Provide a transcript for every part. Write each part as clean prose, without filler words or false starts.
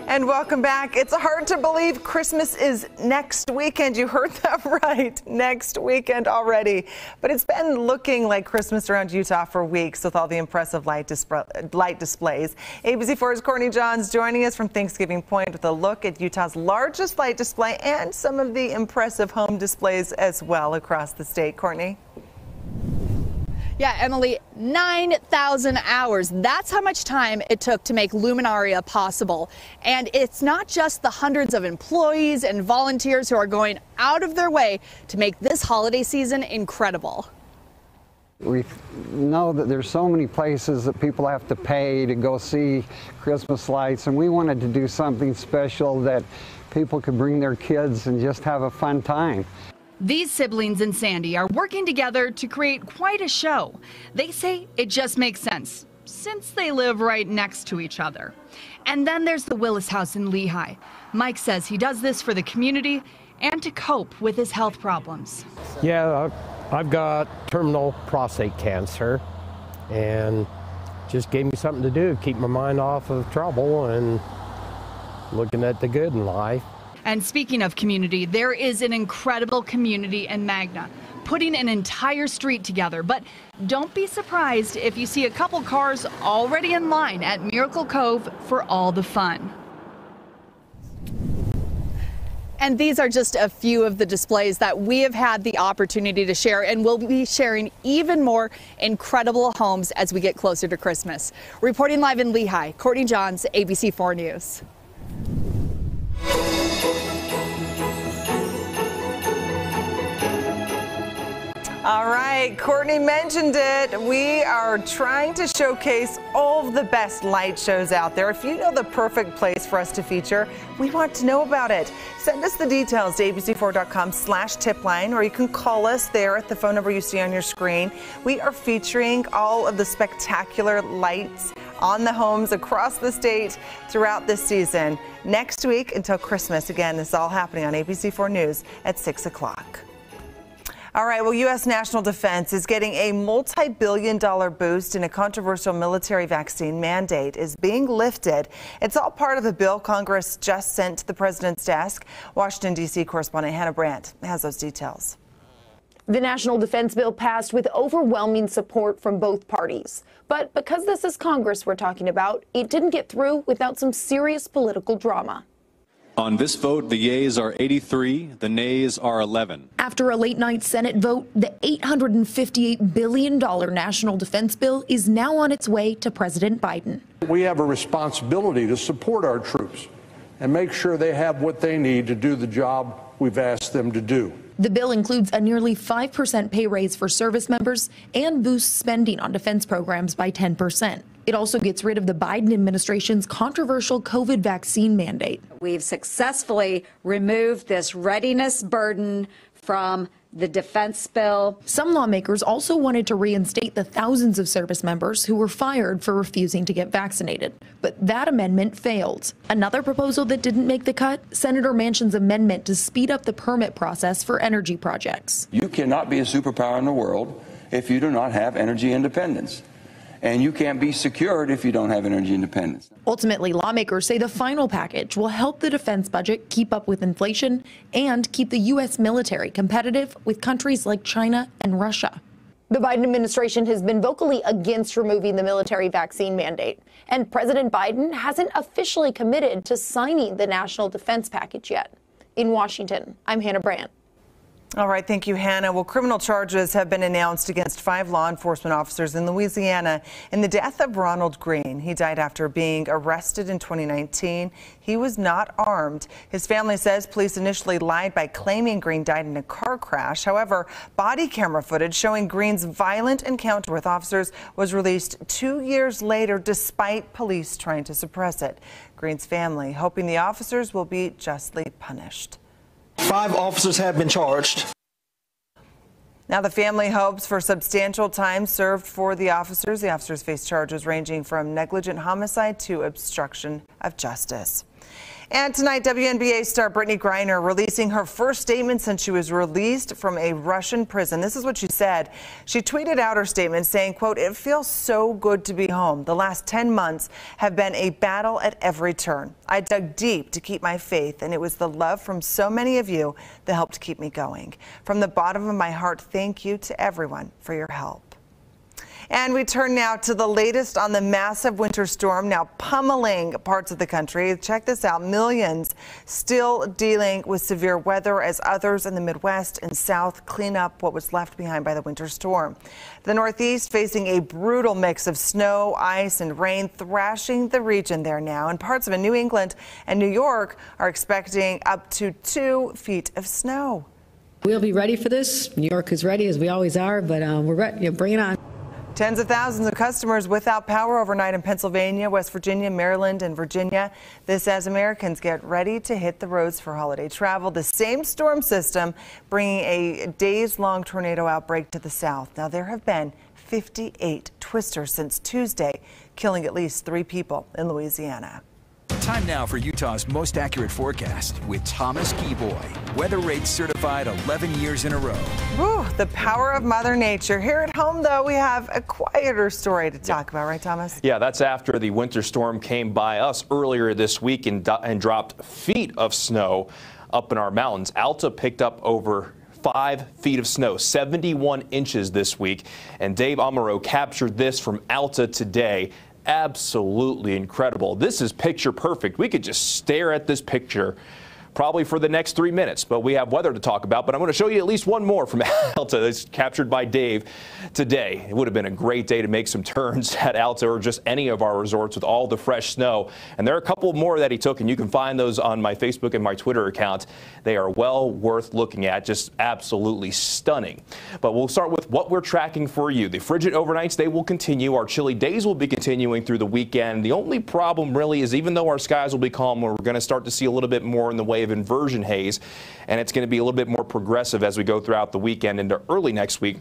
And welcome back. It's hard to believe Christmas is next weekend. You heard that right. Next weekend already. But it's been looking like Christmas around Utah for weeks with all the impressive light displays. ABC4's Courtney Johns joining us from Thanksgiving Point with a look at Utah's largest light display and some of the impressive home displays as well across the state. Courtney? Yeah, Emily, 9,000 hours. That's how much time it took to make Luminaria possible. And it's not just the hundreds of employees and volunteers who are going out of their way to make this holiday season incredible. We know that there's so many places that people have to pay to go see Christmas lights, and we wanted to do something special that people could bring their kids and just have a fun time. These siblings and Sandy are working together to create quite a show. They say it just makes sense since they live right next to each other. And then there's the Willis House in Lehigh. Mike says he does this for the community and to cope with his health problems. Yeah, I've got terminal prostate cancer, and just gave me something to do, keep my mind off of trouble and looking at the good in life. And speaking of community, there is an incredible community in Magna, putting an entire street together. But don't be surprised if you see a couple cars already in line at Miracle Cove for all the fun. And these are just a few of the displays that we have had the opportunity to share, and we'll be sharing even more incredible homes as we get closer to Christmas. Reporting live in Lehigh, Courtney Johns, ABC4 News. All right, Courtney mentioned it. We are trying to showcase all of the best light shows out there. If you know the perfect place for us to feature, we want to know about it. Send us the details to abc4.com/tipline, or you can call us there at the phone number you see on your screen. We are featuring all of the spectacular lights on the homes across the state throughout this season. Next week until Christmas. Again, this is all happening on ABC4 News at 6 o'clock. All right, well, U.S. national defense is getting a multi-billion-dollar boost, and a controversial military vaccine mandate is being lifted. It's all part of the bill Congress just sent to the president's desk. Washington, D.C. correspondent Hannah Brandt has those details. The national defense bill passed with overwhelming support from both parties. But because this is Congress we're talking about, it didn't get through without some serious political drama. On this vote, the yeas are 83, the nays are 11. After a late-night Senate vote, the $858 billion national defense bill is now on its way to President Biden. We have a responsibility to support our troops and make sure they have what they need to do the job we've asked them to do. The bill includes a nearly 5% pay raise for service members and boosts spending on defense programs by 10%. It also gets rid of the Biden administration's controversial COVID vaccine mandate. We've successfully removed this readiness burden from the defense bill. Some lawmakers also wanted to reinstate the thousands of service members who were fired for refusing to get vaccinated. But that amendment failed. Another proposal that didn't make the cut, Senator Manchin's amendment to speed up the permit process for energy projects. You cannot be a superpower in the world if you do not have energy independence. And you can't be secured if you don't have energy independence. Ultimately, lawmakers say the final package will help the defense budget keep up with inflation and keep the U.S. military competitive with countries like China and Russia. The Biden administration has been vocally against removing the military vaccine mandate, and President Biden hasn't officially committed to signing the national defense package yet. In Washington, I'm Hannah Brandt. All right, thank you, Hannah. Well, criminal charges have been announced against 5 law enforcement officers in Louisiana in the death of Ronald Green. He died after being arrested in 2019. He was not armed. His family says police initially lied by claiming Green died in a car crash. However, body camera footage showing Green's violent encounter with officers was released 2 years later, despite police trying to suppress it. Green's family hoping the officers will be justly punished. 5 officers have been charged. Now the family hopes for substantial time served for the officers. The officers face charges ranging from negligent homicide to obstruction of justice. And tonight, WNBA star Brittney Griner releasing her first statement since she was released from a Russian prison. This is what she said. She tweeted out her statement saying, quote, "It feels so good to be home. The last 10 months have been a battle at every turn. I dug deep to keep my faith, and it was the love from so many of you that helped keep me going. From the bottom of my heart, thank you to everyone for your help." And we turn now to the latest on the massive winter storm now pummeling parts of the country. Check this out. Millions still dealing with severe weather as others in the Midwest and South clean up what was left behind by the winter storm. The Northeast facing a brutal mix of snow, ice, and rain thrashing the region there now. And parts of New England and New York are expecting up to 2 feet of snow. We'll be ready for this. New York is ready, as we always are, but we're ready. Bring it on. Tens of thousands of customers without power overnight in Pennsylvania, West Virginia, Maryland, and Virginia. This as Americans get ready to hit the roads for holiday travel. The same storm system bringing a days-long tornado outbreak to the south. Now, there have been 58 twisters since Tuesday, killing at least 3 people in Louisiana. Time now for Utah's most accurate forecast with Thomas Keyboy. Weather rates certified 11 years in a row. Whew, the power of Mother Nature. Here at home, though, we have a quieter story to talk about, right, Thomas? Yeah, that's after the winter storm came by us earlier this week and dropped feet of snow up in our mountains. Alta picked up over 5 feet of snow, 71 inches this week. And Dave Amaro captured this from Alta today. Absolutely incredible. This is picture perfect. We could just stare at this picture probably for the next 3 minutes, but we have weather to talk about. But I'm going to show you at least one more from Alta that's captured by Dave today. It would have been a great day to make some turns at Alta or just any of our resorts with all the fresh snow. And there are a couple more that he took, and you can find those on my Facebook and my Twitter account. They are well worth looking at, just absolutely stunning. But we'll start with what we're tracking for you. The frigid overnights, they will continue. Our chilly days will be continuing through the weekend. The only problem really is even though our skies will be calm, we're going to start to see a little bit more in the way of inversion haze, and it's going to be a little bit more progressive as we go throughout the weekend into early next week.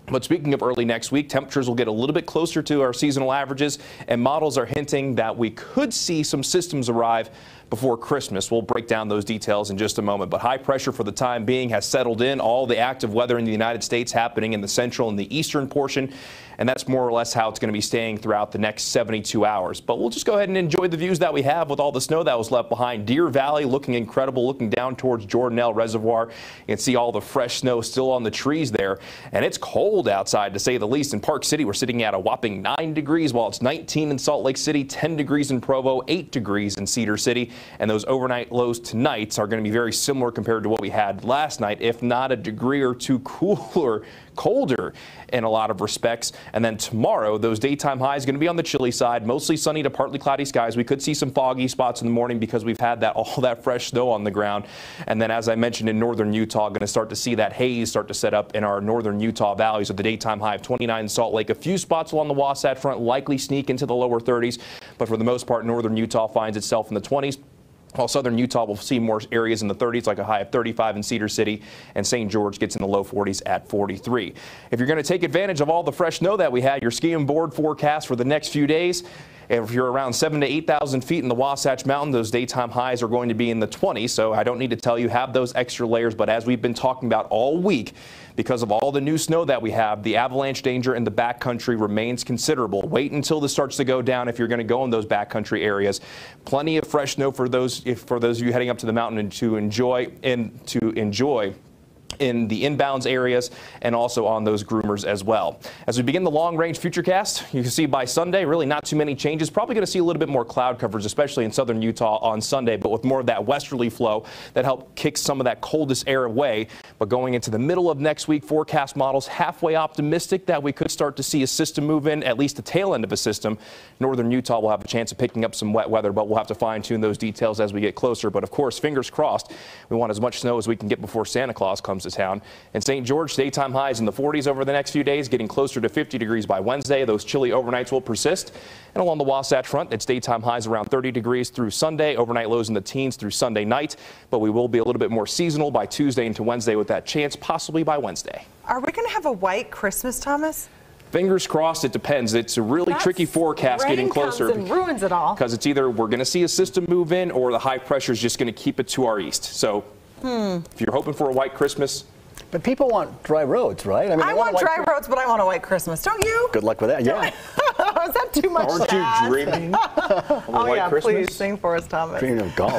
But speaking of early next week, temperatures will get a little bit closer to our seasonal averages, and models are hinting that we could see some systems arrive before Christmas. We'll break down those details in just a moment. But high pressure for the time being has settled in. All the active weather in the United States happening in the central and the eastern portion. And that's more or less how it's going to be staying throughout the next 72 hours. But we'll just go ahead and enjoy the views that we have with all the snow that was left behind. Deer Valley looking incredible, looking down towards Jordanelle Reservoir. You can see all the fresh snow still on the trees there. And it's cold outside, to say the least. In Park City, we're sitting at a whopping 9 degrees, while it's 19 in Salt Lake City, 10 degrees in Provo, 8 degrees in Cedar City. And those overnight lows tonight are going to be very similar compared to what we had last night, if not a degree or two colder in a lot of respects. And then tomorrow, those daytime highs going to be on the chilly side, mostly sunny to partly cloudy skies. We could see some foggy spots in the morning because we've had all that fresh snow on the ground. And then, as I mentioned, in northern Utah, going to start to see that haze start to set up in our northern Utah valleys with the daytime high of 29 in Salt Lake. A few spots along the Wasatch Front likely sneak into the lower 30s, but for the most part, northern Utah finds itself in the 20s. While southern Utah will see more areas in the 30s, like a high of 35 in Cedar City, and St. George gets in the low 40s at 43. If you're going to take advantage of all the fresh snow that we had, your ski and board forecast for the next few days, if you're around 7,000 to 8,000 feet in the Wasatch Mountain, those daytime highs are going to be in the 20s. So I don't need to tell you, have those extra layers. But as we've been talking about all week, because of all the new snow that we have, the avalanche danger in the backcountry remains considerable. Wait until this starts to go down if you're going to go in those backcountry areas. Plenty of fresh snow for those of you heading up to the mountain and to enjoy in the inbounds areas and also on those groomers as well. As we begin the long-range futurecast, you can see by Sunday, really not too many changes. Probably going to see a little bit more cloud coverage, especially in southern Utah on Sunday, but with more of that westerly flow that help kick some of that coldest air away. But going into the middle of next week, forecast models halfway optimistic that we could start to see a system move in, at least the tail end of a system. Northern Utah will have a chance of picking up some wet weather, but we'll have to fine-tune those details as we get closer. But of course, fingers crossed, we want as much snow as we can get before Santa Claus comes to town. In St. George, daytime highs in the 40s over the next few days, getting closer to 50 degrees by Wednesday. Those chilly overnights will persist. And along the Wasatch Front, it's daytime highs around 30 degrees through Sunday, overnight lows in the teens through Sunday night. But we will be a little bit more seasonal by Tuesday into Wednesday with that chance possibly by Wednesday. Are we going to have a white Christmas, Thomas? Fingers crossed, it depends. It's a really tricky forecast getting closer. Rain comes and ruins it all. Because it's either we're going to see a system move in or the high pressure is just going to keep it to our east. So if you're hoping for a white Christmas. But people want dry roads, right? I want dry roads, but I want a white Christmas. Don't you? Good luck with that. Yeah. Is that too much? Aren't you dreaming of a white Christmas? Please sing for us, Thomas. Dreaming of golf.